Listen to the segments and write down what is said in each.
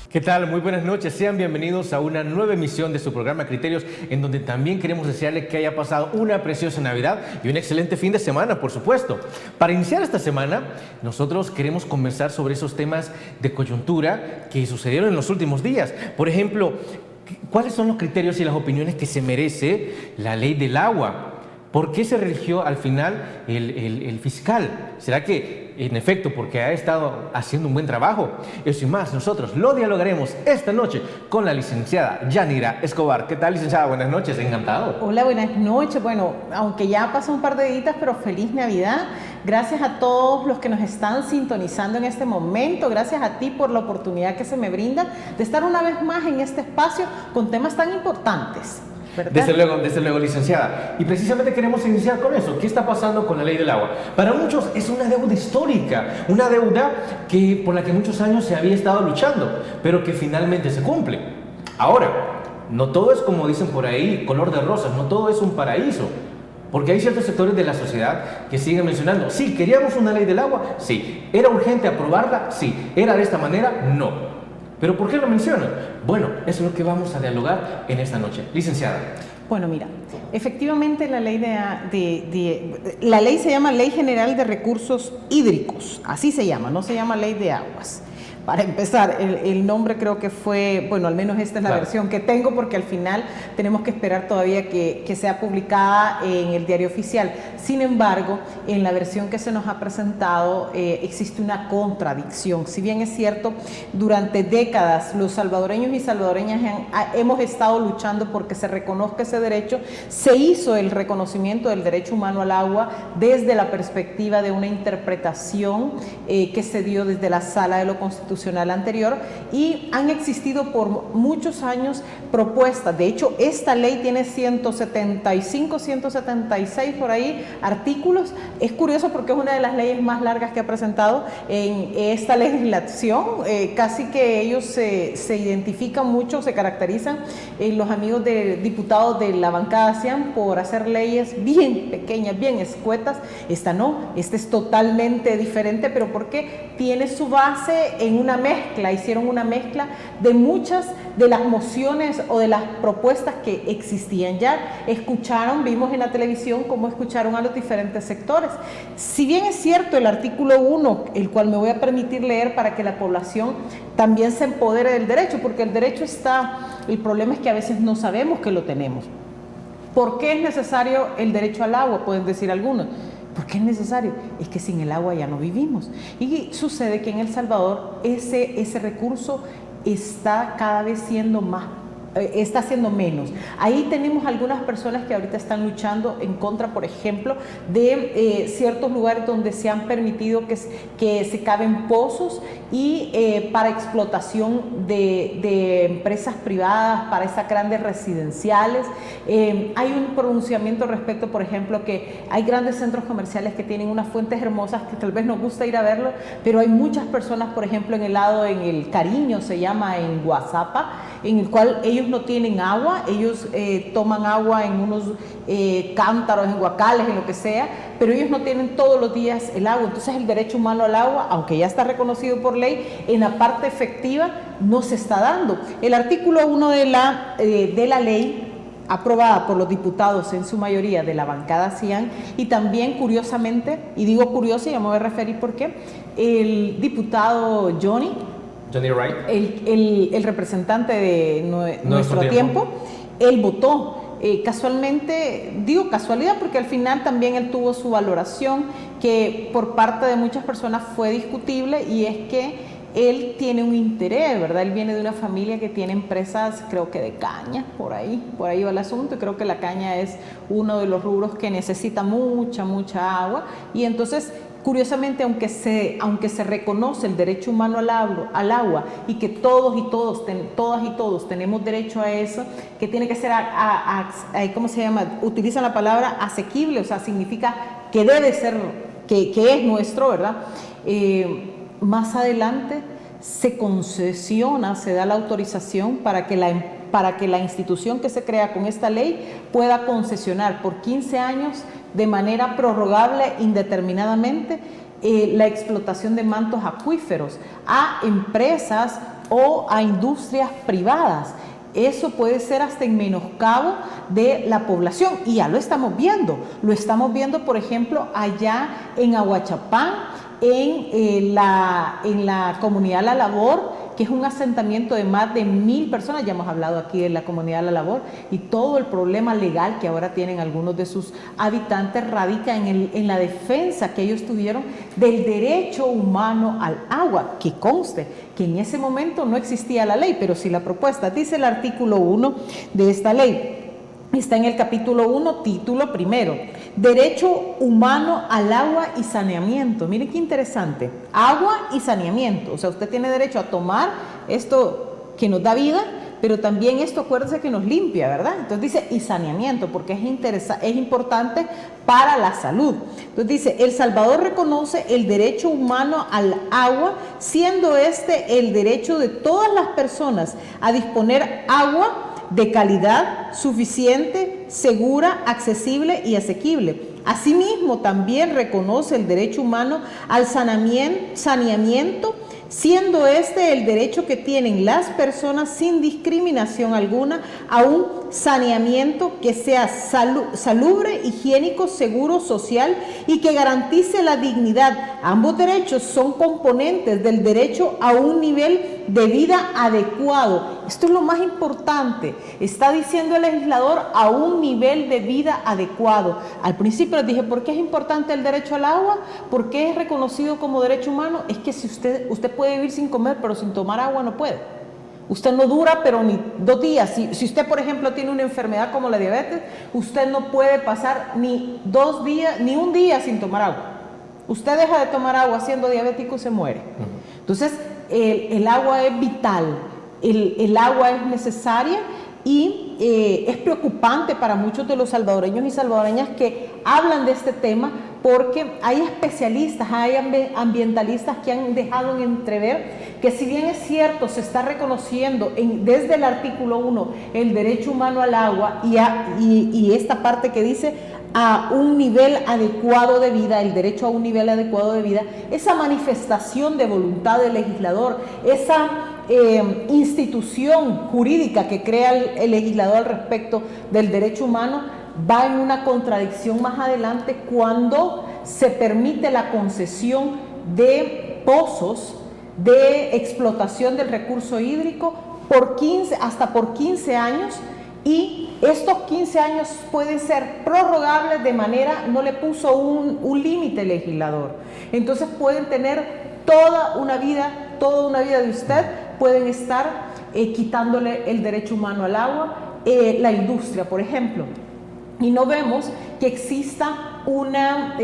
¿Qué tal? Muy buenas noches. Sean bienvenidos a una nueva emisión de su programa Criterios, en donde también queremos desearle que haya pasado una preciosa Navidad y un excelente fin de semana, por supuesto. Para iniciar esta semana, nosotros queremos conversar sobre esos temas de coyuntura que sucedieron en los últimos días. Por ejemplo, ¿cuáles son los criterios y las opiniones que se merece la ley del agua? ¿Por qué se religió al final el fiscal? ¿Será que, en efecto, porque ha estado haciendo un buen trabajo? Eso y más, nosotros lo dialogaremos esta noche con la licenciada Yanira Escobar. ¿Qué tal, licenciada? Buenas noches, encantado. Hola, buenas noches. Bueno, aunque ya pasó un par de días, pero feliz Navidad. Gracias a todos los que nos están sintonizando en este momento. Gracias a ti por la oportunidad que se me brinda de estar una vez más en este espacio con temas tan importantes. Desde luego, licenciada. Y precisamente queremos iniciar con eso. ¿Qué está pasando con la ley del agua? Para muchos es una deuda histórica, una deuda por la que muchos años se había estado luchando, pero que finalmente se cumple. Ahora, no todo es como dicen por ahí, color de rosas, no todo es un paraíso. Porque hay ciertos sectores de la sociedad que siguen mencionando, sí, queríamos una ley del agua, sí. ¿Era urgente aprobarla? Sí. ¿Era de esta manera? No. ¿Pero por qué lo mencionan? Bueno, eso es lo que vamos a dialogar en esta noche. Licenciada. Bueno, mira, efectivamente la ley la ley se llama Ley General de Recursos Hídricos, así se llama, no se llama Ley de Aguas. Para empezar, el nombre creo que fue, bueno, al menos esta es la versión que tengo, porque al final tenemos que esperar todavía que sea publicada en el diario oficial. Sin embargo, en la versión que se nos ha presentado existe una contradicción. Si bien es cierto, durante décadas los salvadoreños y salvadoreñas hemos estado luchando porque se reconozca ese derecho, se hizo el reconocimiento del derecho humano al agua desde la perspectiva de una interpretación que se dio desde la Sala de lo Constitucional anterior, y han existido por muchos años propuestas. De hecho, esta ley tiene 175, 176 por ahí artículos. Es curioso porque es una de las leyes más largas que ha presentado en esta legislación. Casi que ellos se identifican mucho, se caracterizan, los amigos de diputados de la bancada CIAN, por hacer leyes bien pequeñas, bien escuetas. Esta no, esta es totalmente diferente, pero porque tiene su base en una mezcla, hicieron una mezcla de muchas de las mociones o de las propuestas que existían ya. Vimos en la televisión cómo escucharon a los diferentes sectores. Si bien es cierto el artículo 1, el cual me voy a permitir leer para que la población también se empodere del derecho, porque el derecho está, el problema es que a veces no sabemos que lo tenemos. ¿Por qué es necesario el derecho al agua? Pueden decir algunos. ¿Por qué es necesario? Es que sin el agua ya no vivimos. Y sucede que en El Salvador ese recurso está cada vez siendo está siendo menos. Ahí tenemos algunas personas que ahorita están luchando en contra, por ejemplo, de ciertos lugares donde se han permitido que se caven pozos y para explotación de empresas privadas, para esas grandes residenciales. Hay un pronunciamiento respecto, por ejemplo, que hay grandes centros comerciales que tienen unas fuentes hermosas que tal vez nos gusta ir a verlo, pero hay muchas personas, por ejemplo, en el Cariño, se llama, en Guazapa, en el cual ellos no tienen agua, ellos toman agua en unos cántaros, en guacales, en lo que sea, pero ellos no tienen todos los días el agua. Entonces el derecho humano al agua, aunque ya está reconocido por ley, en la parte efectiva no se está dando. El artículo 1 de la ley, aprobada por los diputados en su mayoría de la bancada CIAN, y también curiosamente, y digo curioso, ya me voy a referir por qué, el diputado Johnny Wright, el representante de nuestro tiempo, él votó. Casualmente, digo casualidad porque al final también él tuvo su valoración, que por parte de muchas personas fue discutible, y es que él tiene un interés, ¿verdad? Él viene de una familia que tiene empresas, creo que de caña, por ahí va el asunto, y creo que la caña es uno de los rubros que necesita mucha agua, y entonces Curiosamente, aunque se reconoce el derecho humano al agua y que todas y todos tenemos derecho a eso, que tiene que ser, ¿cómo se llama? Utilizan la palabra asequible, o sea, significa que debe ser, que es nuestro, ¿verdad? Más adelante se concesiona, se da la autorización para que la institución que se crea con esta ley pueda concesionar por 15 años de manera prorrogable indeterminadamente la explotación de mantos acuíferos a empresas o a industrias privadas. Eso puede ser hasta en menoscabo de la población y ya lo estamos viendo, por ejemplo, allá en Aguachapán, en la comunidad La Labor, que es un asentamiento de más de 1000 personas. Ya hemos hablado aquí de la comunidad La Labor, y todo el problema legal que ahora tienen algunos de sus habitantes radica en la defensa que ellos tuvieron del derecho humano al agua, que conste que en ese momento no existía la ley, pero sí la propuesta. Dice el artículo 1 de esta ley. Está en el capítulo 1, título primero, derecho humano al agua y saneamiento. Miren qué interesante, agua y saneamiento. O sea, usted tiene derecho a tomar esto que nos da vida, pero también esto, acuérdese, que nos limpia, ¿verdad? Entonces dice, y saneamiento, porque es importante para la salud. Entonces dice, El Salvador reconoce el derecho humano al agua, siendo este el derecho de todas las personas a disponer agua de calidad, suficiente, segura, accesible y asequible. Asimismo, también reconoce el derecho humano al saneamiento, siendo este el derecho que tienen las personas sin discriminación alguna a un saneamiento que sea salubre, higiénico, seguro, social y que garantice la dignidad. Ambos derechos son componentes del derecho a un nivel de vida adecuado. Esto es lo más importante. Está diciendo el legislador a un nivel de vida adecuado. Al principio les dije, ¿por qué es importante el derecho al agua? ¿Por qué es reconocido como derecho humano? Es que si usted puede vivir sin comer, pero sin tomar agua no puede. Usted no dura, pero ni 2 días. Si usted, por ejemplo, tiene una enfermedad como la diabetes, usted no puede pasar ni 2 días, ni un día sin tomar agua. Usted deja de tomar agua siendo diabético, se muere. Entonces, el agua es vital, el agua es necesaria y es preocupante para muchos de los salvadoreños y salvadoreñas que hablan de este tema, porque hay especialistas, hay ambientalistas que han dejado en entrever que, si bien es cierto, se está reconociendo desde el artículo 1 el derecho humano al agua y esta parte que dice a un nivel adecuado de vida, el derecho a un nivel adecuado de vida, esa manifestación de voluntad del legislador, esa institución jurídica que crea el legislador al respecto del derecho humano, va en una contradicción más adelante cuando se permite la concesión de pozos de explotación del recurso hídrico hasta por 15 años, y estos 15 años pueden ser prorrogables de manera, no le puso un límite el legislador. Entonces pueden tener toda una vida de usted, pueden estar quitándole el derecho humano al agua, la industria, por ejemplo. Y no vemos que exista una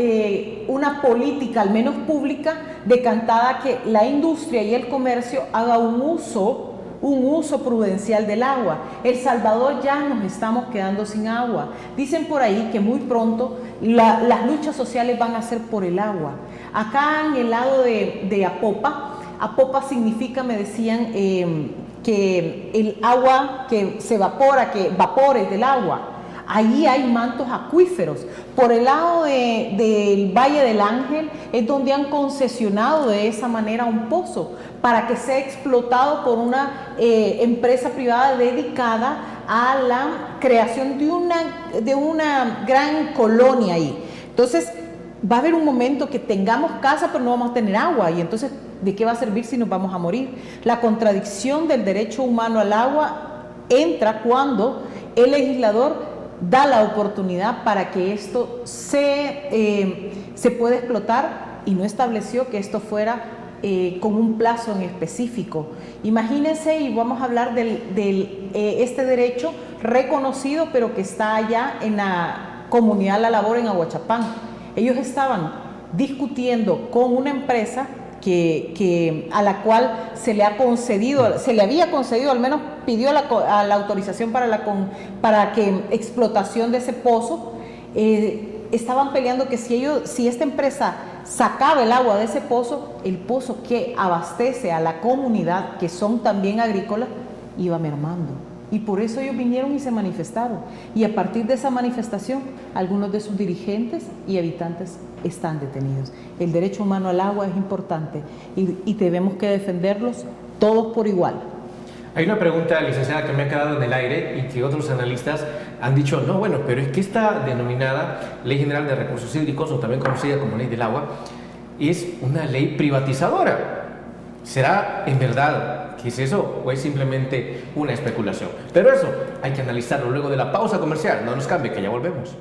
política, al menos pública, decantada que la industria y el comercio haga un uso prudencial del agua. El Salvador ya nos estamos quedando sin agua. Dicen por ahí que muy pronto las luchas sociales van a ser por el agua. Acá en el lado de Apopa significa, me decían, que el agua que se evapora, que vapores del agua. Ahí hay mantos acuíferos. Por el lado del Valle del Ángel es donde han concesionado de esa manera un pozo para que sea explotado por una empresa privada dedicada a la creación de una gran colonia ahí. Entonces va a haber un momento que tengamos casa pero no vamos a tener agua, y entonces ¿de qué va a servir si nos vamos a morir? La contradicción del derecho humano al agua entra cuando el legislador da la oportunidad para que esto se pueda explotar, y no estableció que esto fuera con un plazo en específico. Imagínense, y vamos a hablar de este derecho reconocido, pero que está allá en la comunidad La Labor en Aguachapán. Ellos estaban discutiendo con una empresa a la cual se le había concedido, al menos pidió a la autorización para que explotación de ese pozo. Estaban peleando que si esta empresa sacaba el agua de ese pozo, el pozo que abastece a la comunidad, que son también agrícolas, iba mermando. Y por eso ellos vinieron y se manifestaron. Y a partir de esa manifestación, algunos de sus dirigentes y habitantes están detenidos. El derecho humano al agua es importante y tenemos que defenderlos todos por igual. Hay una pregunta, licenciada, que me ha quedado en el aire y que otros analistas han dicho, no, bueno, pero es que esta denominada Ley General de Recursos Hídricos, o también conocida como Ley del Agua, es una ley privatizadora. ¿Será en verdad que es eso o es simplemente una especulación? Pero eso hay que analizarlo luego de la pausa comercial. No nos cambie, que ya volvemos.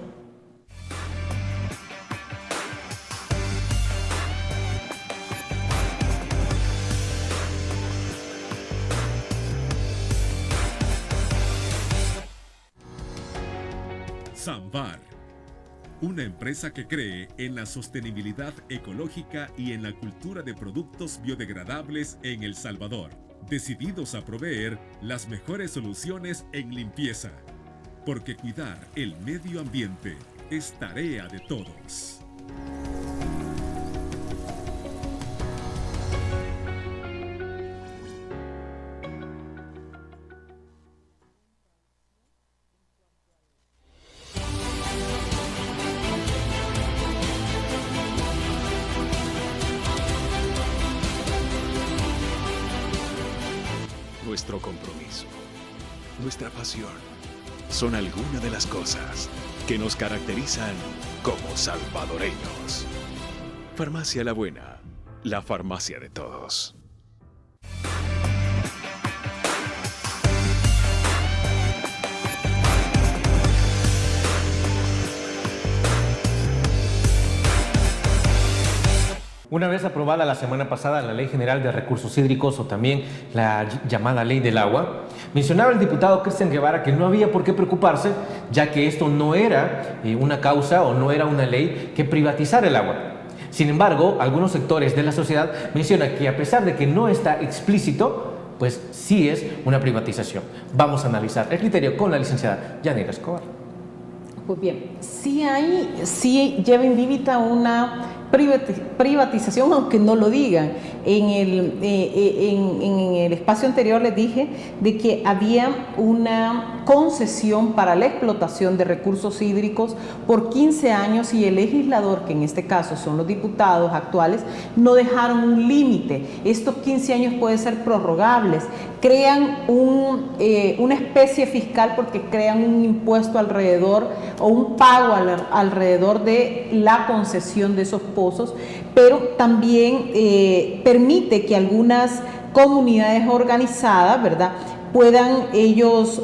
Samvar, una empresa que cree en la sostenibilidad ecológica y en la cultura de productos biodegradables en El Salvador, decididos a proveer las mejores soluciones en limpieza, porque cuidar el medio ambiente es tarea de todos. Nuestro compromiso, nuestra pasión, son algunas de las cosas que nos caracterizan como salvadoreños. Farmacia La Buena, la farmacia de todos. Una vez aprobada la semana pasada la Ley General de Recursos Hídricos, o también la llamada Ley del Agua, mencionaba el diputado Cristian Guevara que no había por qué preocuparse, ya que esto no era una causa o no era una ley que privatizara el agua. Sin embargo, algunos sectores de la sociedad mencionan que a pesar de que no está explícito, pues sí es una privatización. Vamos a analizar el criterio con la licenciada Yanira Escobar. Pues bien, sí lleva indíbita una privatización, aunque no lo digan. En el espacio anterior les dije de que había una concesión para la explotación de recursos hídricos por 15 años y el legislador, que en este caso son los diputados actuales, no dejaron un límite. Estos 15 años pueden ser prorrogables. Crean una especie fiscal porque crean un impuesto alrededor o un pago alrededor de la concesión de esos pozos, pero también permite que algunas comunidades organizadas, ¿verdad?, puedan ellos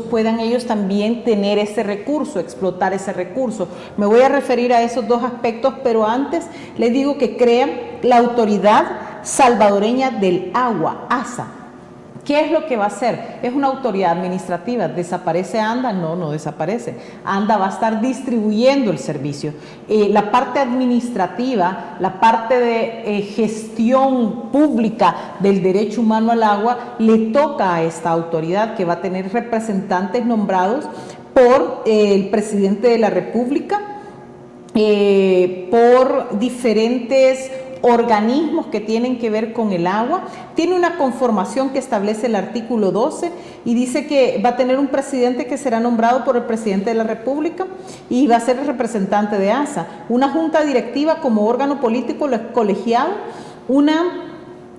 también tener ese recurso, explotar ese recurso. Me voy a referir a esos dos aspectos, pero antes les digo que crean la Autoridad Salvadoreña del Agua, ASA. ¿Qué es lo que va a hacer? Es una autoridad administrativa. ¿Desaparece ANDA? No, no desaparece. ANDA va a estar distribuyendo el servicio. La parte administrativa, la parte de gestión pública del derecho humano al agua, le toca a esta autoridad, que va a tener representantes nombrados por el presidente de la República, por diferentes organismos que tienen que ver con el agua. Tiene una conformación que establece el artículo 12 y dice que va a tener un presidente que será nombrado por el presidente de la República y va a ser el representante de ASA, una junta directiva como órgano político colegiado, una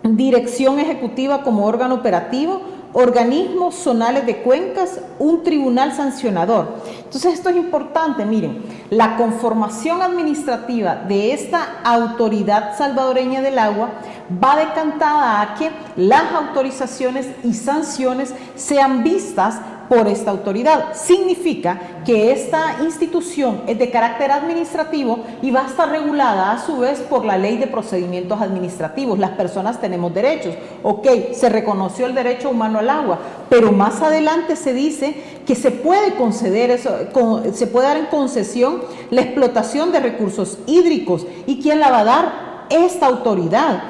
dirección ejecutiva como órgano operativo, organismos zonales de cuencas, un tribunal sancionador. Entonces esto es importante, miren, la conformación administrativa de esta Autoridad Salvadoreña del Agua va decantada a que las autorizaciones y sanciones sean vistas por esta autoridad. Significa que esta institución es de carácter administrativo y va a estar regulada a su vez por la Ley de Procedimientos Administrativos. Las personas tenemos derechos. Ok, se reconoció el derecho humano al agua, pero más adelante se dice que se puede conceder eso, se puede dar en concesión la explotación de recursos hídricos. ¿Y quién la va a dar? Esta autoridad.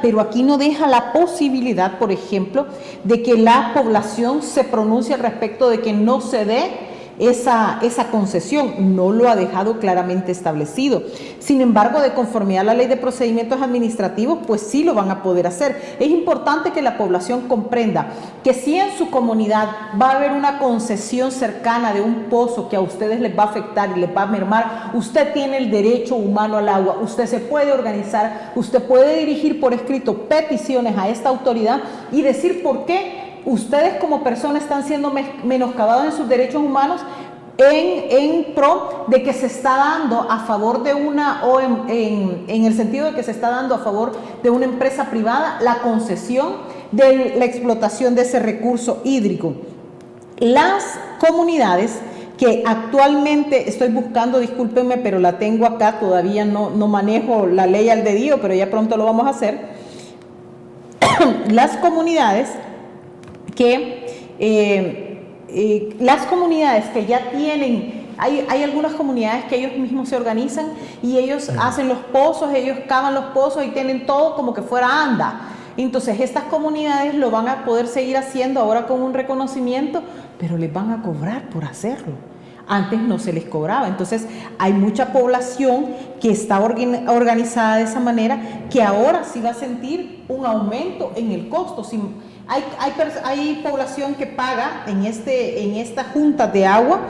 Pero aquí no deja la posibilidad, por ejemplo, de que la población se pronuncie al respecto de que no se dé esa concesión. No lo ha dejado claramente establecido. Sin embargo, de conformidad a la Ley de Procedimientos Administrativos, pues sí lo van a poder hacer. Es importante que la población comprenda que si en su comunidad va a haber una concesión cercana de un pozo que a ustedes les va a afectar y les va a mermar, usted tiene el derecho humano al agua, usted se puede organizar, usted puede dirigir por escrito peticiones a esta autoridad y decir por qué ustedes como personas están siendo menoscabados en sus derechos humanos en pro de que se está dando a favor de una, o en el sentido de que se está dando a favor de una empresa privada la concesión de la explotación de ese recurso hídrico. Las comunidades que actualmente estoy buscando, discúlpenme, pero la tengo acá, todavía no manejo la ley al dedillo, pero ya pronto lo vamos a hacer. Las comunidades que ya tienen, hay algunas comunidades que ellos mismos se organizan y ellos hacen los pozos, ellos cavan los pozos y tienen todo como que fuera anda. Entonces estas comunidades lo van a poder seguir haciendo ahora con un reconocimiento, pero les van a cobrar por hacerlo. Antes no se les cobraba. Entonces hay mucha población que está organizada de esa manera que ahora sí va a sentir un aumento en el costo. Hay población que paga en esta junta de agua,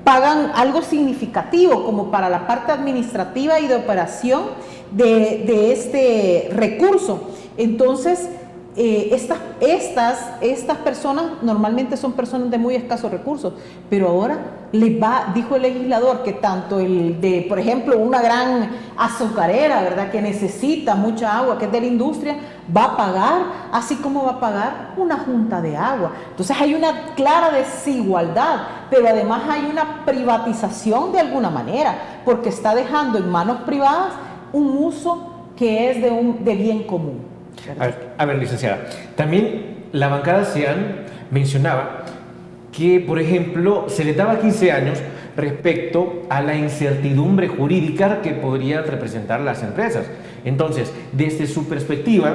pagan algo significativo como para la parte administrativa y de operación de este recurso. Entonces, estas personas normalmente son personas de muy escasos recursos, pero ahora dijo el legislador que tanto por ejemplo, una gran azucarera, ¿verdad?, que necesita mucha agua, que es de la industria, va a pagar, así como va a pagar una junta de agua. Entonces hay una clara desigualdad, pero además hay una privatización de alguna manera, porque está dejando en manos privadas un uso que es de bien común. A ver, licenciada, también la bancada CIAN mencionaba que, por ejemplo, se les daba 15 años respecto a la incertidumbre jurídica que podrían representar las empresas. Entonces, desde su perspectiva,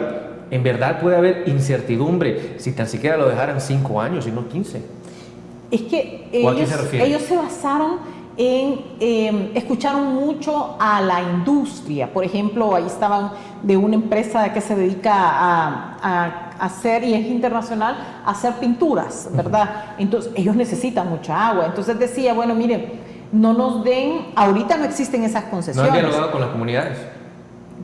¿en verdad puede haber incertidumbre si tan siquiera lo dejaran 5 años y no 15? Es que ellos se basaron escucharon mucho a la industria. Por ejemplo, ahí estaban de una empresa que se dedica a hacer, y es internacional, a hacer pinturas, ¿verdad? Entonces, ellos necesitan mucha agua. Entonces decía, bueno, miren, no nos den, ahorita no existen esas concesiones. ¿No han dialogado con las comunidades?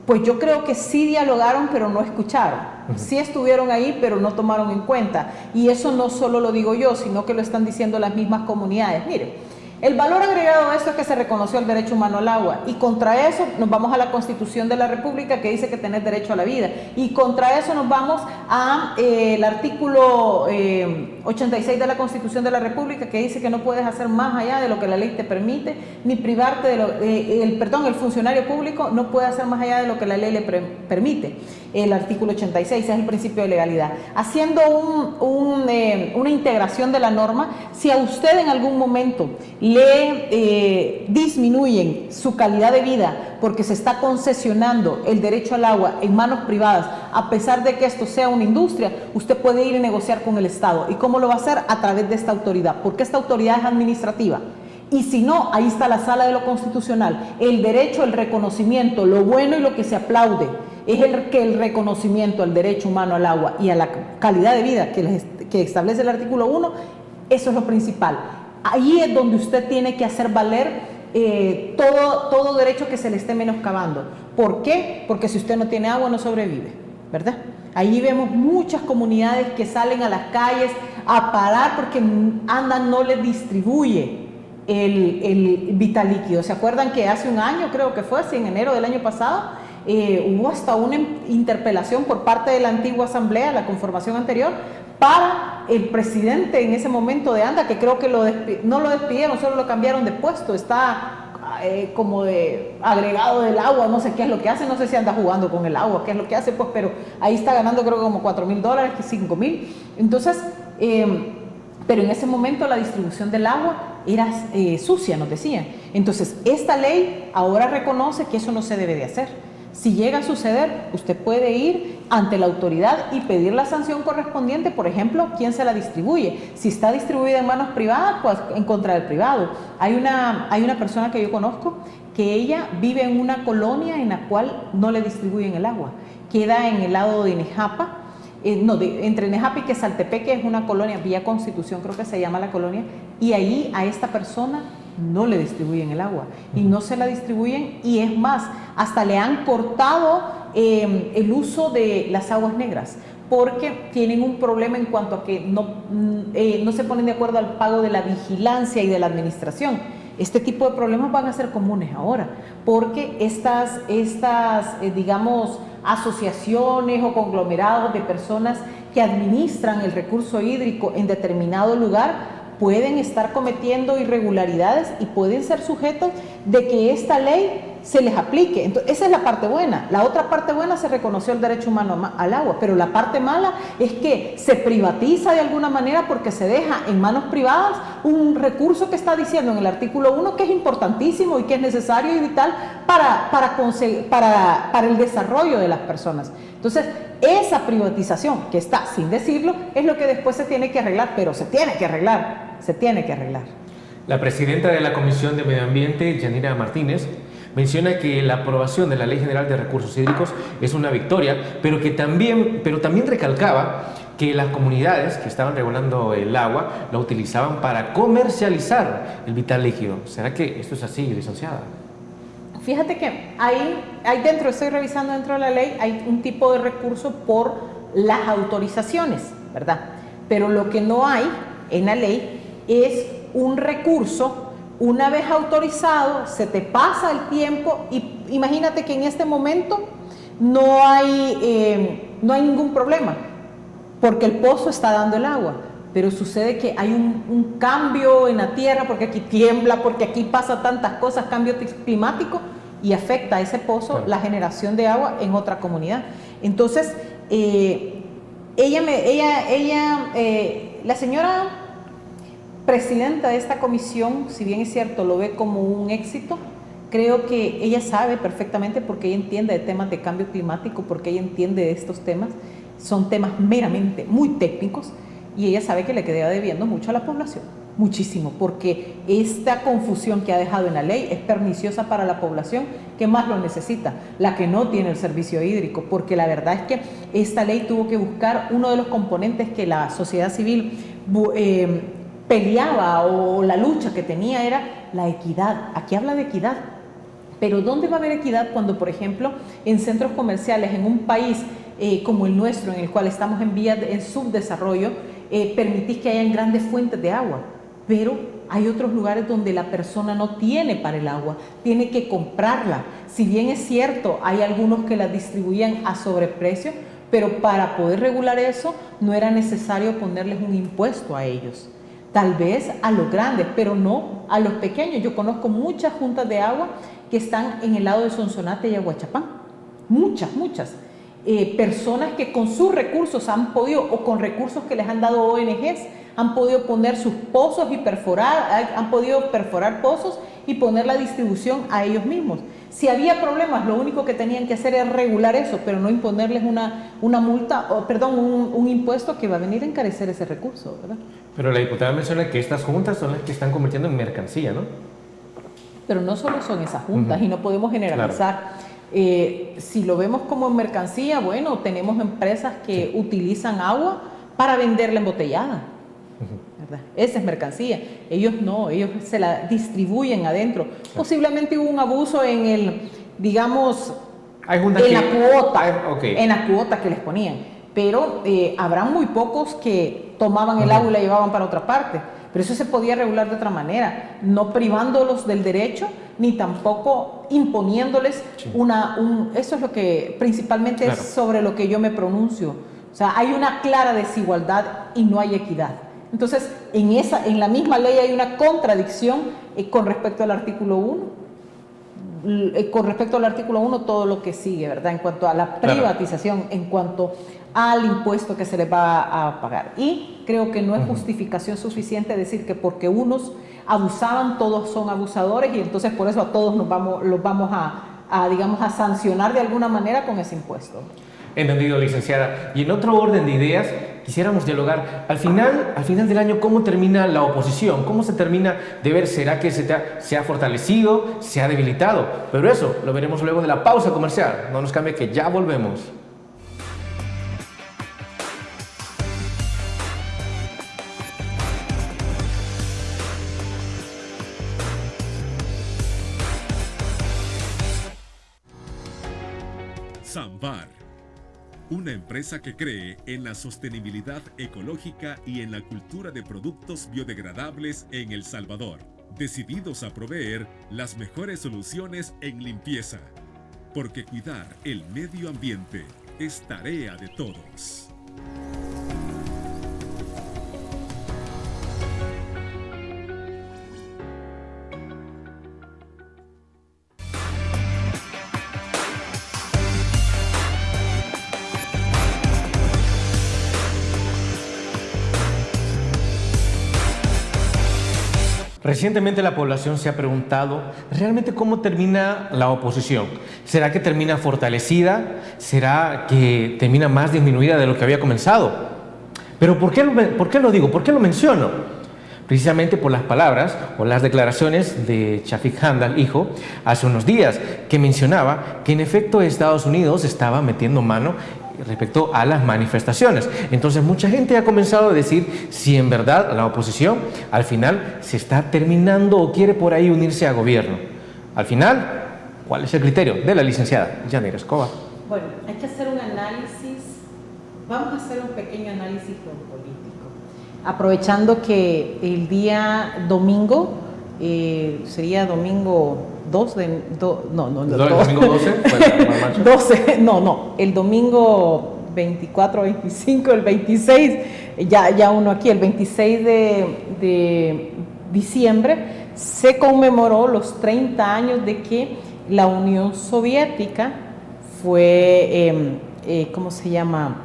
Pues yo creo que sí dialogaron, pero no escucharon. Sí estuvieron ahí, pero no tomaron en cuenta. Y eso no solo lo digo yo, sino que lo están diciendo las mismas comunidades. Miren, el valor agregado a esto es que se reconoció el derecho humano al agua, y contra eso nos vamos a la Constitución de la República, que dice que tenés derecho a la vida, y contra eso nos vamos a el artículo 86 de la Constitución de la República, que dice que no puedes hacer más allá de lo que la ley te permite, ni privarte de el funcionario público no puede hacer más allá de lo que la ley le permite. El artículo 86 es el principio de legalidad. Haciendo una integración de la norma, si a usted en algún momento le disminuyen su calidad de vida porque se está concesionando el derecho al agua en manos privadas, a pesar de que esto sea una industria, usted puede ir y negociar con el Estado. ¿Y cómo lo va a hacer? A través de esta autoridad, porque esta autoridad es administrativa. Y si no, ahí está la sala de lo constitucional. El derecho, el reconocimiento, lo bueno y lo que se aplaude es el reconocimiento al derecho humano al agua y a la calidad de vida que establece el artículo 1, eso es lo principal. Ahí es donde usted tiene que hacer valer todo derecho que se le esté menoscabando. ¿Por qué? Porque si usted no tiene agua no sobrevive, ¿verdad? Ahí vemos muchas comunidades que salen a las calles a parar porque ANDA no les distribuye el vital líquido. ¿Se acuerdan que hace un año, creo que fue, en enero del año pasado, hubo hasta una interpelación por parte de la antigua asamblea, la conformación anterior, para el presidente en ese momento de ANDA, que creo que no lo despidieron, solo lo cambiaron de puesto, está como de agregado del agua, no sé qué es lo que hace, no sé si anda jugando con el agua, qué es lo que hace, pues, pero ahí está ganando creo que como $4,000, $5,000. Entonces, pero en ese momento la distribución del agua era sucia, nos decían. Entonces, esta ley ahora reconoce que eso no se debe de hacer. Si llega a suceder, usted puede ir ante la autoridad y pedir la sanción correspondiente, por ejemplo, quién se la distribuye. Si está distribuida en manos privadas, pues en contra del privado. Hay una persona que yo conozco que ella vive en una colonia en la cual no le distribuyen el agua. Queda en el lado de Nejapa, entre Nejapa y Quesaltepeque, es una colonia, Villa Constitución creo que se llama la colonia, y ahí a esta persona no le distribuyen el agua y no se la distribuyen, y es más, hasta le han cortado el uso de las aguas negras porque tienen un problema en cuanto a que no se ponen de acuerdo al pago de la vigilancia y de la administración. Este tipo de problemas van a ser comunes ahora porque estas digamos, asociaciones o conglomerados de personas que administran el recurso hídrico en determinado lugar pueden estar cometiendo irregularidades y pueden ser sujetos de que esta ley se les aplique. Entonces, esa es la parte buena. La otra parte buena, se reconoció el derecho humano al agua, pero la parte mala es que se privatiza de alguna manera porque se deja en manos privadas un recurso que está diciendo en el artículo 1 que es importantísimo y que es necesario y vital para el desarrollo de las personas. Entonces, esa privatización que está sin decirlo es lo que después se tiene que arreglar, pero se tiene que arreglar, se tiene que arreglar. La presidenta de la Comisión de Medio Ambiente, Yanira Martínez, menciona que la aprobación de la Ley General de Recursos Hídricos es una victoria, pero también recalcaba que las comunidades que estaban regulando el agua la utilizaban para comercializar el vital líquido. ¿Será que esto es así, licenciada? Fíjate que hay dentro, estoy revisando dentro de la ley, hay un tipo de recurso por las autorizaciones, ¿verdad? Pero lo que no hay en la ley es un recurso. Una vez autorizado, se te pasa el tiempo y imagínate que en este momento no hay ningún problema porque el pozo está dando el agua, pero sucede que hay un cambio en la tierra porque aquí tiembla, porque aquí pasa tantas cosas, cambio climático, y afecta a ese pozo, claro, la generación de agua en otra comunidad. Entonces, la señora presidenta de esta comisión, si bien es cierto, lo ve como un éxito, creo que ella sabe perfectamente, porque ella entiende de temas de cambio climático, porque ella entiende de estos temas, son temas meramente muy técnicos, y ella sabe que le queda debiendo mucho a la población, muchísimo, porque esta confusión que ha dejado en la ley es perniciosa para la población que más lo necesita, la que no tiene el servicio hídrico, porque la verdad es que esta ley tuvo que buscar uno de los componentes que la sociedad civil peleaba, o la lucha que tenía era la equidad. Aquí habla de equidad, pero ¿dónde va a haber equidad cuando, por ejemplo, en centros comerciales, en un país como el nuestro, en el cual estamos en subdesarrollo, permitís que hayan grandes fuentes de agua, pero hay otros lugares donde la persona no tiene para el agua, tiene que comprarla? Si bien es cierto, hay algunos que la distribuían a sobreprecio, pero para poder regular eso no era necesario ponerles un impuesto a ellos. Tal vez a los grandes, pero no a los pequeños. Yo conozco muchas juntas de agua que están en el lado de Sonsonate y Aguachapán. Muchas. Personas que con sus recursos han podido, o con recursos que les han dado ONGs, han podido poner sus pozos y han podido perforar pozos y poner la distribución a ellos mismos. Si había problemas, lo único que tenían que hacer era regular eso, pero no imponerles una multa, un impuesto que va a venir a encarecer ese recurso, ¿verdad? Pero la diputada menciona que estas juntas son las que están convirtiendo en mercancía, ¿no? Pero no solo son esas juntas, y no podemos generalizar. Claro. Si lo vemos como mercancía, bueno, tenemos empresas que utilizan agua para venderla embotellada, ¿verdad? Esa es mercancía. Ellos no, ellos se la distribuyen adentro. Sí. Posiblemente hubo un abuso en el, digamos, en la cuota que les ponían, pero habrá muy pocos que tomaban el agua y la llevaban para otra parte. Pero eso se podía regular de otra manera, no privándolos del derecho, ni tampoco imponiéndoles eso es lo que principalmente, claro, es sobre lo que yo me pronuncio. O sea, hay una clara desigualdad y no hay equidad. Entonces, en la misma ley hay una contradicción con respecto al artículo 1. con respecto al artículo 1, todo lo que sigue, ¿verdad? En cuanto a la privatización, en cuanto al impuesto que se les va a pagar. Y creo que no es justificación suficiente decir que porque unos abusaban, todos son abusadores y entonces por eso a todos los vamos digamos, a sancionar de alguna manera con ese impuesto. Entendido, licenciada. Y en otro orden de ideas, quisiéramos dialogar. Al final del año, ¿cómo termina la oposición? ¿Cómo se termina de ver? ¿Será que se ha fortalecido? ¿Se ha debilitado? Pero eso lo veremos luego de la pausa comercial. No nos cambie, que ya volvemos. Sambar, una empresa que cree en la sostenibilidad ecológica y en la cultura de productos biodegradables en El Salvador, decididos a proveer las mejores soluciones en limpieza, porque cuidar el medio ambiente es tarea de todos. Recientemente la población se ha preguntado realmente cómo termina la oposición. ¿Será que termina fortalecida? ¿Será que termina más disminuida de lo que había comenzado? Pero ¿por qué lo digo? ¿Por qué lo menciono? Precisamente por las palabras o las declaraciones de Shafik Handal, hijo, hace unos días, que mencionaba que en efecto Estados Unidos estaba metiendo mano respecto a las manifestaciones. Entonces mucha gente ha comenzado a decir si en verdad la oposición al final se está terminando o quiere por ahí unirse a gobierno. Al final, ¿cuál es el criterio de la licenciada Yanira Escobar? Bueno, hay que hacer un análisis, vamos a hacer un pequeño análisis geopolítico, aprovechando que el día domingo, sería domingo 2 de... ¿El domingo 12? El domingo 24, 25, el 26, ya uno aquí, el 26 de diciembre, se conmemoró los 30 años de que la Unión Soviética fue, ¿cómo se llama?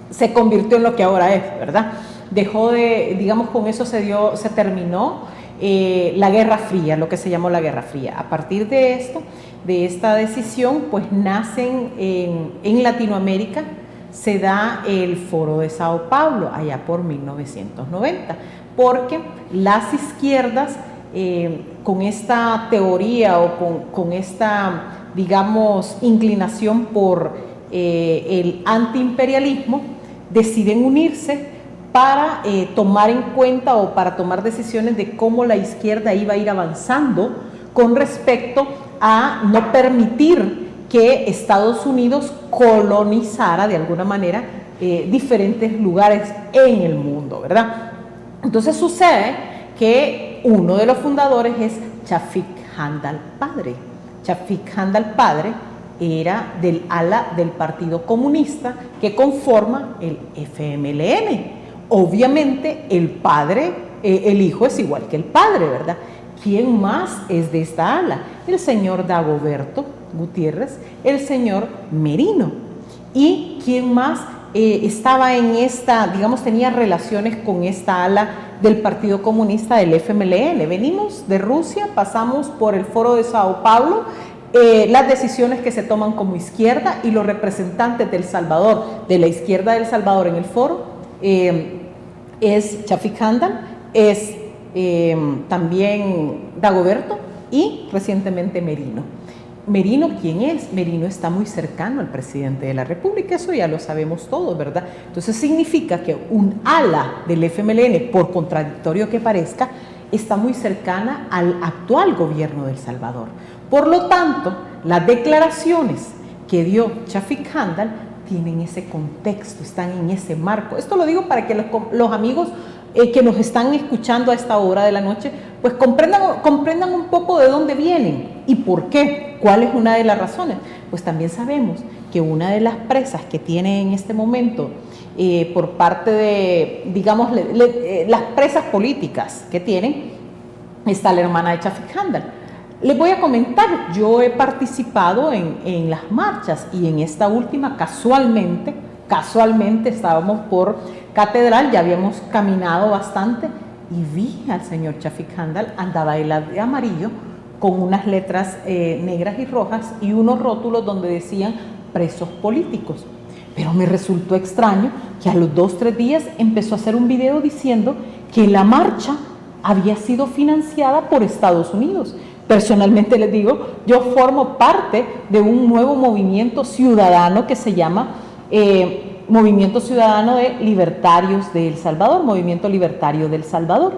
Se convirtió en lo que ahora es, ¿verdad? Dejó de, digamos, con eso se terminó la Guerra Fría, lo que se llamó la Guerra Fría. A partir de esto, de esta decisión, pues nacen en Latinoamérica, se da el Foro de Sao Paulo, allá por 1990, porque las izquierdas, con esta teoría o con esta, digamos, inclinación por el antiimperialismo, deciden unirse para tomar en cuenta o para tomar decisiones de cómo la izquierda iba a ir avanzando con respecto a no permitir que Estados Unidos colonizara de alguna manera diferentes lugares en el mundo, ¿verdad? Entonces sucede que uno de los fundadores es Shafik Handal padre. Shafik Handal padre era del ala del Partido Comunista que conforma el FMLN. Obviamente el padre, el hijo es igual que el padre, ¿verdad? ¿Quién más es de esta ala? El señor Dagoberto Gutiérrez, el señor Merino. ¿Y quién más estaba en esta, digamos, tenía relaciones con esta ala del Partido Comunista del FMLN? Venimos de Rusia, pasamos por el Foro de Sao Paulo, las decisiones que se toman como izquierda y los representantes del Salvador, de la izquierda del Salvador en el foro, es Shafik Handal, es también Dagoberto y recientemente Merino. Merino, ¿quién es? Merino está muy cercano al presidente de la República, eso ya lo sabemos todos, ¿verdad? Entonces significa que un ala del FMLN, por contradictorio que parezca, está muy cercana al actual gobierno de El Salvador. Por lo tanto, las declaraciones que dio Shafik Handal tienen ese contexto, están en ese marco. Esto lo digo para que los amigos que nos están escuchando a esta hora de la noche, pues comprendan un poco de dónde vienen y por qué, cuál es una de las razones. Pues también sabemos que una de las presas que tiene en este momento, por parte de, digamos, las presas políticas que tienen, está la hermana de Shafik Handal. Les voy a comentar, yo he participado en las marchas y en esta última casualmente estábamos por Catedral, ya habíamos caminado bastante y vi al señor Chafik Handal, andaba él de amarillo con unas letras negras y rojas y unos rótulos donde decían presos políticos. Pero me resultó extraño que a los 2-3 días empezó a hacer un video diciendo que la marcha había sido financiada por Estados Unidos. Personalmente les digo, yo formo parte de un nuevo movimiento ciudadano que se llama Movimiento Ciudadano de Libertarios de El Salvador, Movimiento Libertario del Salvador.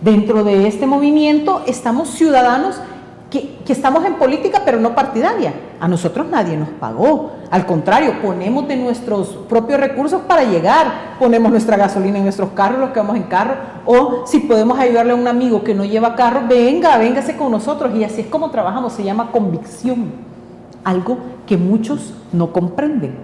Dentro de este movimiento estamos ciudadanos que estamos en política pero no partidaria. A nosotros nadie nos pagó, al contrario, ponemos de nuestros propios recursos para llegar, ponemos nuestra gasolina en nuestros carros, los que vamos en carro, o si podemos ayudarle a un amigo que no lleva carro, véngase con nosotros, y así es como trabajamos. Se llama convicción, algo que muchos no comprenden.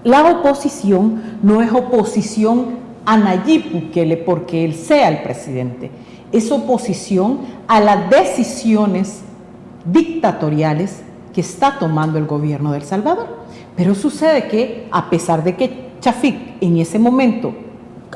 La oposición no es oposición a Nayib Bukele porque él sea el presidente, es oposición a las decisiones dictatoriales que está tomando el gobierno de El Salvador. Pero sucede que, a pesar de que Chafik en ese momento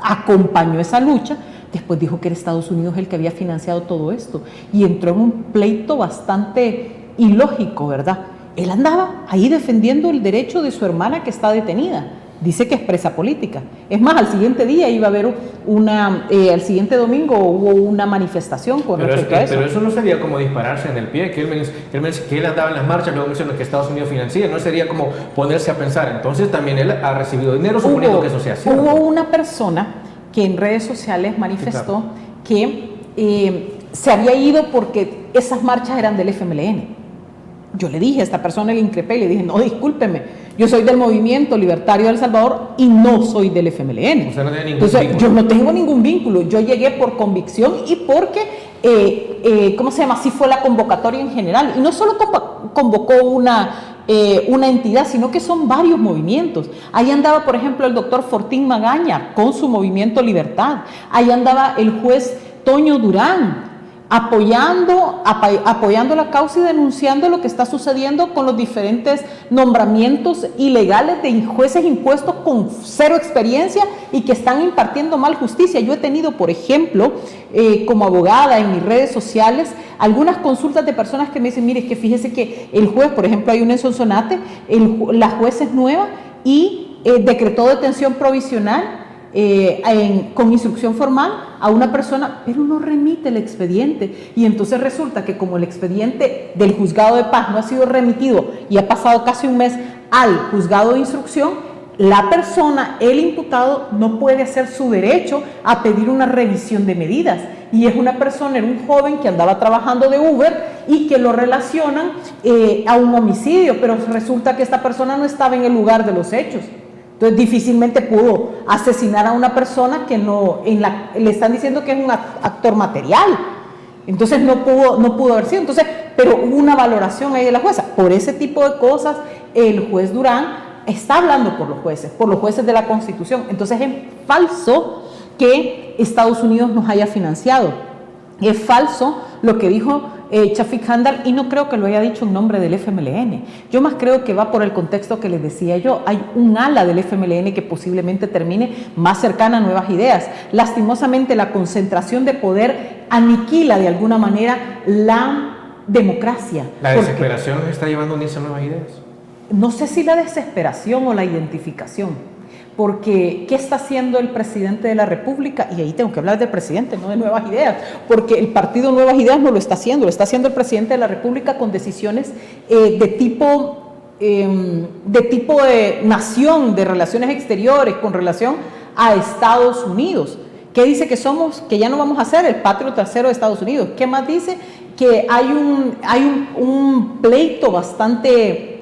acompañó esa lucha, después dijo que era Estados Unidos el que había financiado todo esto y entró en un pleito bastante ilógico, ¿verdad? Él andaba ahí defendiendo el derecho de su hermana que está detenida. Dice que es presa política. Es más, al siguiente día iba a haber al siguiente domingo hubo una manifestación con respecto a eso. Pero eso no sería como dispararse en el pie, que él me dice que él andaba en las marchas, luego menciona que Estados Unidos financia, no sería como ponerse a pensar. Entonces también él ha recibido dinero, suponiendo que eso sea cierto. Hubo una persona que en redes sociales manifestó que se había ido porque esas marchas eran del FMLN. Yo le dije a esta persona, le increpé y le dije, no, discúlpeme, yo soy del Movimiento Libertario de El Salvador y no soy del FMLN. Usted no tiene ningún Entonces, vínculo. yo no tengo ningún vínculo, yo llegué por convicción y porque, ¿cómo se llama? Así fue la convocatoria en general. Y no solo convocó una entidad, sino que son varios movimientos. Ahí andaba, por ejemplo, el doctor Fortín Magaña con su Movimiento Libertad. Ahí andaba el juez Toño Durán, apoyando la causa y denunciando lo que está sucediendo con los diferentes nombramientos ilegales de jueces impuestos con cero experiencia y que están impartiendo mal justicia. Yo he tenido, por ejemplo, como abogada en mis redes sociales, algunas consultas de personas que me dicen, mire, es que fíjese que el juez, por ejemplo, hay una en Sonsonate, la jueza es nueva y decretó detención provisional con instrucción formal a una persona, pero no remite el expediente, y entonces resulta que como el expediente del juzgado de paz no ha sido remitido y ha pasado casi un mes al juzgado de instrucción, la persona, el imputado, no puede hacer su derecho a pedir una revisión de medidas, y es una persona, era un joven que andaba trabajando de Uber y que lo relacionan a un homicidio, pero resulta que esta persona no estaba en el lugar de los hechos. Entonces difícilmente pudo asesinar a una persona que le están diciendo que es un actor material. Entonces no pudo haber sido. Entonces, pero hubo una valoración ahí de la jueza. Por ese tipo de cosas, el juez Durán está hablando por los jueces de la Constitución. Entonces es falso que Estados Unidos nos haya financiado. Es falso lo que dijo Chafik Handal, y no creo que lo haya dicho en nombre del FMLN. Yo más creo que va por el contexto que les decía yo. Hay un ala del FMLN que posiblemente termine más cercana a Nuevas Ideas. Lastimosamente, la concentración de poder aniquila de alguna manera la democracia. La desesperación nos está llevando a unirse a Nuevas Ideas. No sé si la desesperación o la identificación. Porque, ¿qué está haciendo el presidente de la República? Y ahí tengo que hablar del presidente, no de Nuevas Ideas, porque el partido Nuevas Ideas no lo está haciendo el presidente de la República con decisiones de tipo de nación, de relaciones exteriores, con relación a Estados Unidos. ¿Qué dice que somos? Que ya no vamos a ser el patrio trasero de Estados Unidos. ¿Qué más dice? Que hay un pleito bastante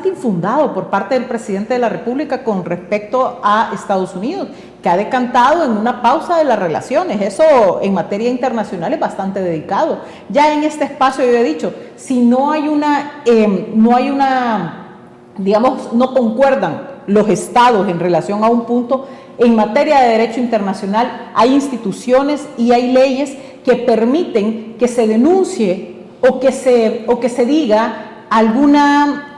infundado por parte del presidente de la República con respecto a Estados Unidos, que ha decantado en una pausa de las relaciones. Eso en materia internacional es bastante delicado. Ya en este espacio yo he dicho, si no concuerdan los estados en relación a un punto, en materia de derecho internacional hay instituciones y hay leyes que permiten que se denuncie o que se diga algún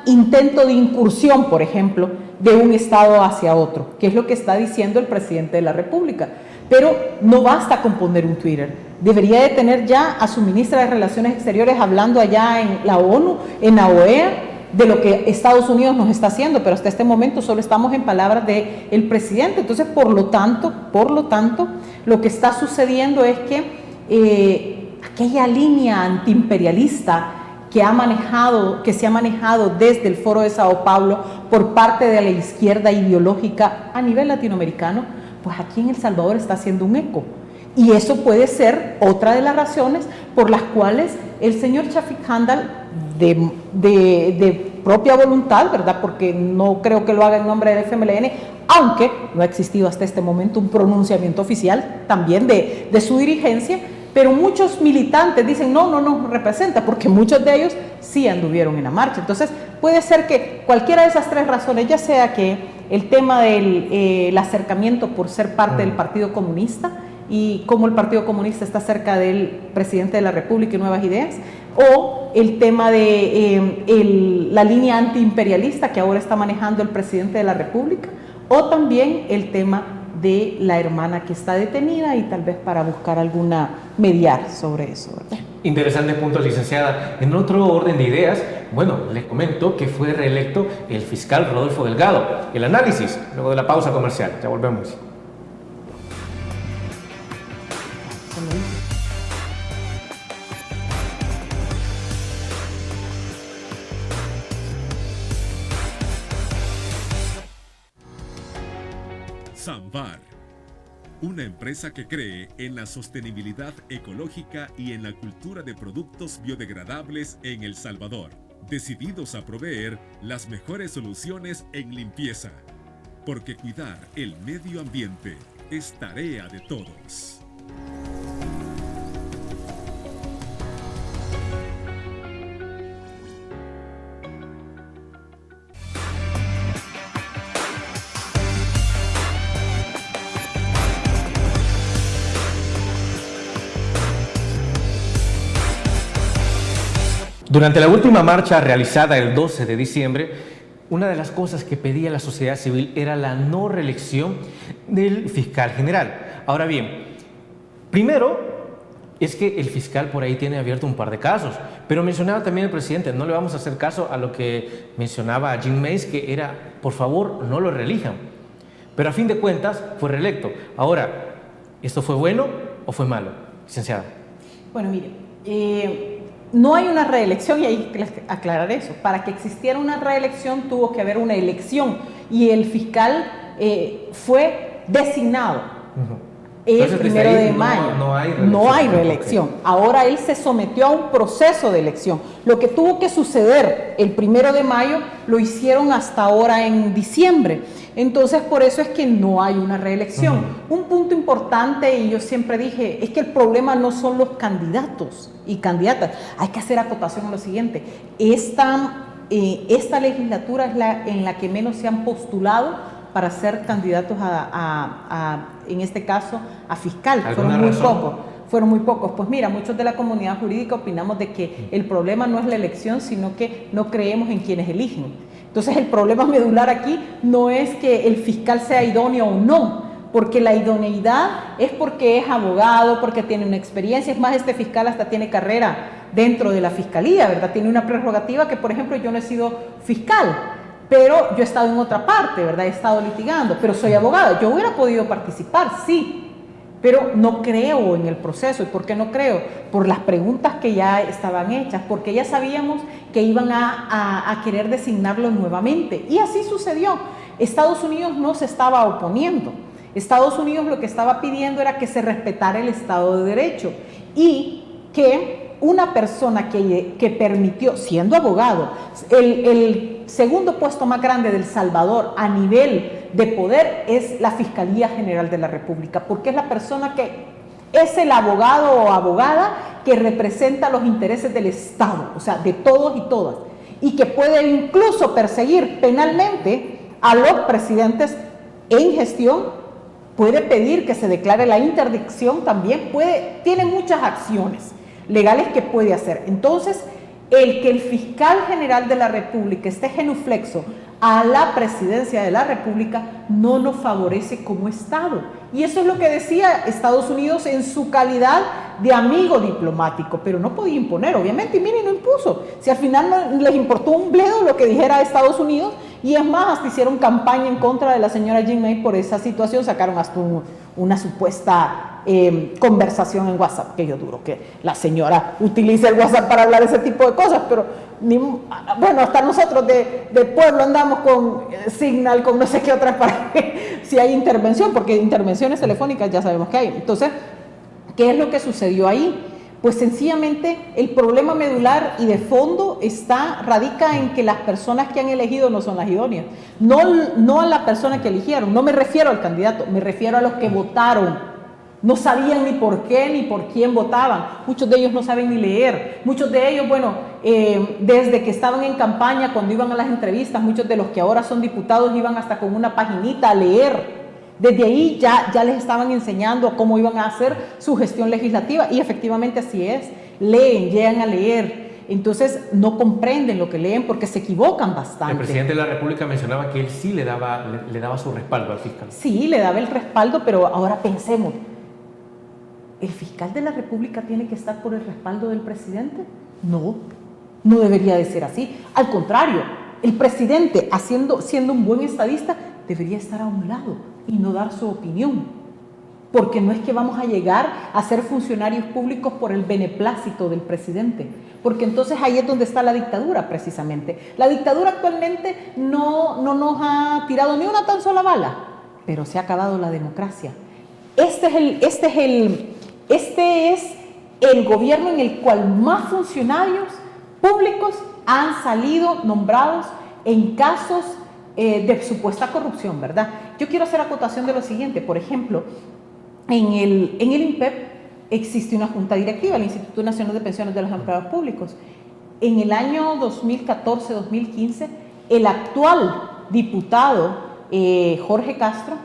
intento de incursión, por ejemplo, de un Estado hacia otro, que es lo que está diciendo el presidente de la República. Pero no basta con poner un Twitter. Debería de tener ya a su ministra de Relaciones Exteriores hablando allá en la ONU, en la OEA, de lo que Estados Unidos nos está haciendo, pero hasta este momento solo estamos en palabras del presidente. Entonces, por lo tanto, lo que está sucediendo es que aquella línea antiimperialista que se ha manejado desde el Foro de Sao Paulo por parte de la izquierda ideológica a nivel latinoamericano, pues aquí en El Salvador está haciendo un eco. Y eso puede ser otra de las razones por las cuales el señor Shafik Handal, de propia voluntad, ¿verdad? Porque no creo que lo haga en nombre del FMLN, aunque no ha existido hasta este momento un pronunciamiento oficial también de su dirigencia, pero muchos militantes dicen no representa, porque muchos de ellos sí anduvieron en la marcha. Entonces puede ser que cualquiera de esas tres razones, ya sea que el tema del acercamiento por ser parte del Partido Comunista y cómo el Partido Comunista está cerca del presidente de la República y Nuevas Ideas, o el tema de la línea antiimperialista que ahora está manejando el presidente de la República, o también el tema de la hermana que está detenida y tal vez para buscar mediar sobre eso, ¿verdad? Interesantes puntos, licenciada. En otro orden de ideas, bueno, les comento que fue reelecto el fiscal Rodolfo Delgado. El análisis, luego de la pausa comercial. Ya volvemos. Samvar, una empresa que cree en la sostenibilidad ecológica y en la cultura de productos biodegradables en El Salvador, decididos a proveer las mejores soluciones en limpieza, porque cuidar el medio ambiente es tarea de todos. Durante la última marcha realizada el 12 de diciembre, una de las cosas que pedía la sociedad civil era la no reelección del fiscal general. Ahora bien, primero es que el fiscal por ahí tiene abierto un par de casos, pero mencionaba también el presidente, no le vamos a hacer caso a lo que mencionaba Jim Mays, que era, por favor, no lo reelijan. Pero a fin de cuentas fue reelecto. Ahora, ¿esto fue bueno o fue malo, licenciada? Bueno, mire, no hay una reelección y hay que aclarar eso. Para que existiera una reelección tuvo que haber una elección y el fiscal fue designado el 1 de mayo. No hay reelección. Okay. Ahora él se sometió a un proceso de elección. Lo que tuvo que suceder el 1 de mayo lo hicieron hasta ahora en diciembre. Entonces, por eso es que no hay una reelección. Un punto importante, y yo siempre dije, es que el problema no son los candidatos y candidatas. Hay que hacer acotación a lo siguiente. Esta legislatura es en la que menos se han postulado para ser candidatos en este caso, a fiscal. Fueron muy pocos. Pues mira, muchos de la comunidad jurídica opinamos de que el problema no es la elección, sino que no creemos en quienes eligen. Entonces el problema medular aquí no es que el fiscal sea idóneo o no, porque la idoneidad es porque es abogado, porque tiene una experiencia. Es más, este fiscal hasta tiene carrera dentro de la fiscalía, ¿verdad? Tiene una prerrogativa que, por ejemplo, yo no he sido fiscal, pero yo he estado en otra parte, ¿verdad? He estado litigando, pero soy abogado. Yo hubiera podido participar, sí, pero no creo en el proceso. ¿Y por qué no creo? Por las preguntas que ya estaban hechas, porque ya sabíamos que iban a querer designarlo nuevamente. Y así sucedió. Estados Unidos no se estaba oponiendo. Estados Unidos lo que estaba pidiendo era que se respetara el Estado de Derecho y que una persona que permitió, siendo abogado, el segundo puesto más grande de El Salvador a nivel de poder es la Fiscalía General de la República, porque es la persona que es el abogado o abogada que representa los intereses del Estado, o sea, de todos y todas, y que puede incluso perseguir penalmente a los presidentes en gestión, puede pedir que se declare la interdicción también, tiene muchas acciones. legales que puede hacer. Entonces, el que el fiscal general de la República esté genuflexo a la presidencia de la República no nos favorece como Estado. Y eso es lo que decía Estados Unidos en su calidad de amigo diplomático, pero no podía imponer, obviamente, y miren, no impuso. Si al final no les importó un bledo lo que dijera Estados Unidos, y es más, hasta hicieron campaña en contra de la señora Jean May por esa situación, sacaron hasta una supuesta conversación en WhatsApp, que yo duro que la señora utilice el WhatsApp para hablar de ese tipo de cosas, pero bueno, hasta nosotros de pueblo andamos con Signal, con no sé qué otras para si hay intervención, porque intervenciones telefónicas ya sabemos que hay. Entonces, ¿qué es lo que sucedió ahí? Pues sencillamente el problema medular y de fondo radica en que las personas que han elegido no son las idóneas. No a la persona que eligieron, no me refiero al candidato, me refiero a los que votaron. No sabían ni por qué ni por quién votaban. Muchos de ellos no saben ni leer. Muchos de ellos, bueno, desde que estaban en campaña, cuando iban a las entrevistas, muchos de los que ahora son diputados iban hasta con una paginita a leer. Desde ahí ya les estaban enseñando cómo iban a hacer su gestión legislativa, y efectivamente así es. Leen, llegan a leer. Entonces no comprenden lo que leen porque se equivocan bastante. El presidente de la República mencionaba que él sí le daba su respaldo al fiscal. Sí, le daba el respaldo, pero ahora pensemos. ¿El fiscal de la República tiene que estar por el respaldo del presidente? No debería de ser así. Al contrario, el presidente, siendo un buen estadista, debería estar a un lado y no dar su opinión. Porque no es que vamos a llegar a ser funcionarios públicos por el beneplácito del presidente. Porque entonces ahí es donde está la dictadura, precisamente. La dictadura actualmente no nos ha tirado ni una tan sola bala, pero se ha acabado la democracia. Este es el gobierno en el cual más funcionarios públicos han salido nombrados en casos de supuesta corrupción, ¿verdad? Yo quiero hacer acotación de lo siguiente. Por ejemplo, en el INPEP existe una junta directiva, el Instituto Nacional de Pensiones de los Empleados Públicos. En el año 2014-2015, el actual diputado Jorge Castro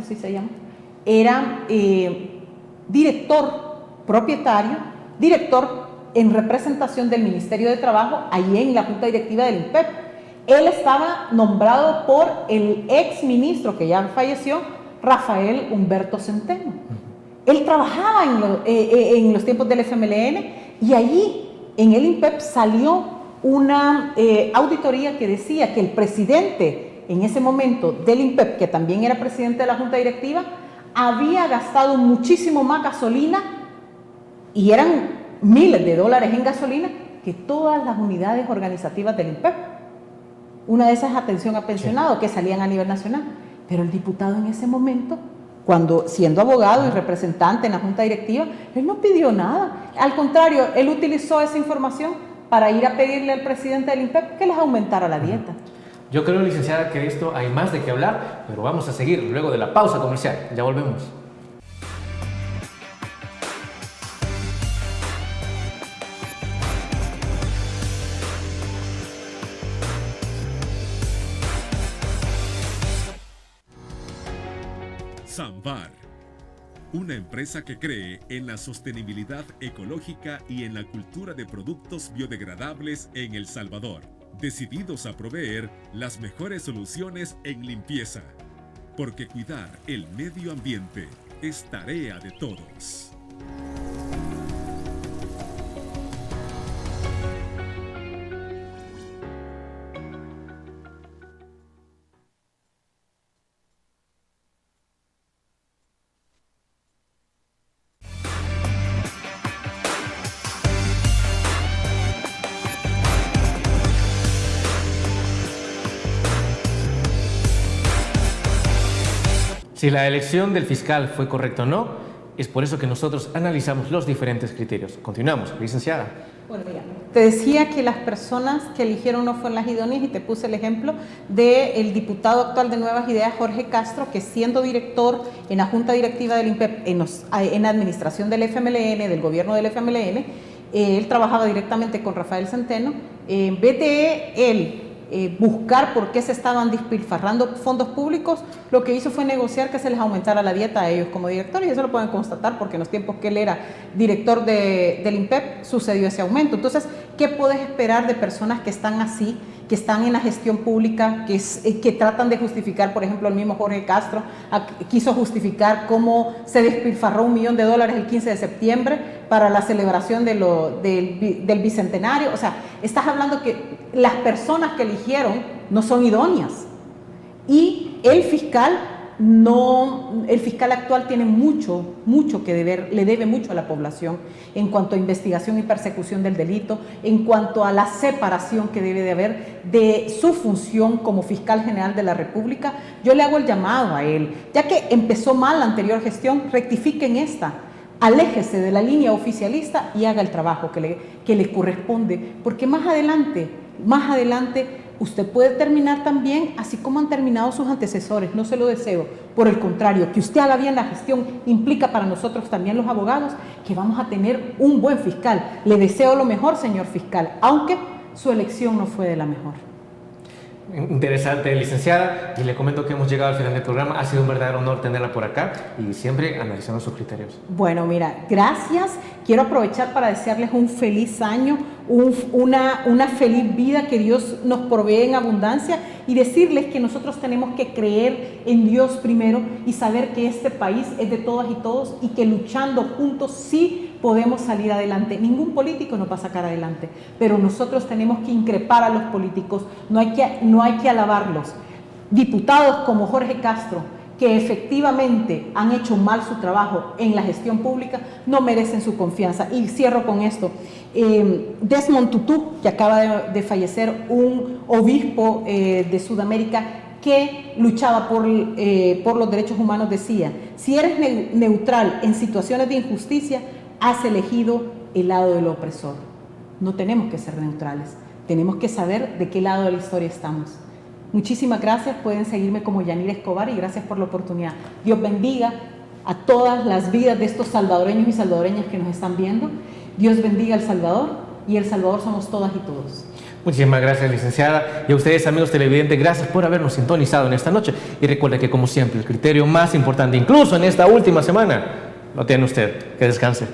sí se llama, era director en representación del Ministerio de Trabajo, ahí en la junta directiva del INPEP. Él estaba nombrado por el ex ministro que ya falleció, Rafael Humberto Centeno. Él trabajaba en los tiempos del FMLN, y allí en el INPEP salió una auditoría que decía que el presidente en ese momento del INPEP, que también era presidente de la junta directiva, había gastado muchísimo más gasolina, y eran miles de dólares en gasolina, que todas las unidades organizativas del INPEP. Una de esas, atención a pensionados, que salían a nivel nacional. Pero el diputado en ese momento, siendo abogado y representante en la junta directiva, él no pidió nada. Al contrario, él utilizó esa información para ir a pedirle al presidente del INPEP que les aumentara la dieta. Yo creo, licenciada, que de esto hay más de qué hablar, pero vamos a seguir luego de la pausa comercial. Ya volvemos. Samvar, una empresa que cree en la sostenibilidad ecológica y en la cultura de productos biodegradables en El Salvador, decididos a proveer las mejores soluciones en limpieza, porque cuidar el medio ambiente es tarea de todos. Si la elección del fiscal fue correcta o no, es por eso que nosotros analizamos los diferentes criterios. Continuamos, licenciada. Bueno, mira, te decía que las personas que eligieron no fueron las idóneas, y te puse el ejemplo del diputado actual de Nuevas Ideas, Jorge Castro, que siendo director en la junta directiva del INPEP, en administración del FMLN, del gobierno del FMLN, él trabajaba directamente con Rafael Centeno. En vez de él buscar por qué se estaban despilfarrando fondos públicos, lo que hizo fue negociar que se les aumentara la dieta a ellos como directores, y eso lo pueden constatar porque en los tiempos que él era director del INPEP sucedió ese aumento. Entonces, ¿qué puedes esperar de personas que están así, que están en la gestión pública, que tratan de justificar? Por ejemplo, el mismo Jorge Castro quiso justificar cómo se despilfarró $1 millón el 15 de septiembre para la celebración del bicentenario. O sea, estás hablando que las personas que eligieron no son idóneas, y el fiscal actual tiene mucho que deber, le debe mucho a la población en cuanto a investigación y persecución del delito, en cuanto a la separación que debe de haber de su función como fiscal general de la República. Yo le hago el llamado a él, ya que empezó mal la anterior gestión, rectifique en esta, aléjese de la línea oficialista y haga el trabajo que le corresponde, porque más adelante usted puede terminar también así como han terminado sus antecesores. No se lo deseo, por el contrario, que usted haga bien la gestión implica para nosotros también los abogados que vamos a tener un buen fiscal. Le deseo lo mejor, señor fiscal, aunque su elección no fue de la mejor. Interesante, licenciada, y le comento que hemos llegado al final del programa. Ha sido un verdadero honor tenerla por acá y siempre analizando sus criterios. Bueno, mira, gracias. Quiero aprovechar para desearles un feliz año, una feliz vida, que Dios nos provee en abundancia, y decirles que nosotros tenemos que creer en Dios primero y saber que este país es de todas y todos, y que luchando juntos sí podemos salir adelante. Ningún político nos va a sacar adelante, pero nosotros tenemos que increpar a los políticos, no hay que alabarlos. Diputados como Jorge Castro, que efectivamente han hecho mal su trabajo en la gestión pública, no merecen su confianza. Y cierro con esto. Desmond Tutu, que acaba de fallecer, un obispo de Sudamérica que luchaba por los derechos humanos, decía: si eres neutral en situaciones de injusticia, has elegido el lado del opresor. No tenemos que ser neutrales, tenemos que saber de qué lado de la historia estamos. Muchísimas gracias, pueden seguirme como Yanira Escobar, y gracias por la oportunidad. Dios bendiga a todas las vidas de estos salvadoreños y salvadoreñas que nos están viendo. Dios bendiga a El Salvador, y El Salvador somos todas y todos. Muchísimas gracias, licenciada, y a ustedes, amigos televidentes, gracias por habernos sintonizado en esta noche, y recuerde que, como siempre, el criterio más importante, incluso en esta última semana, lo tiene usted. Que descanse.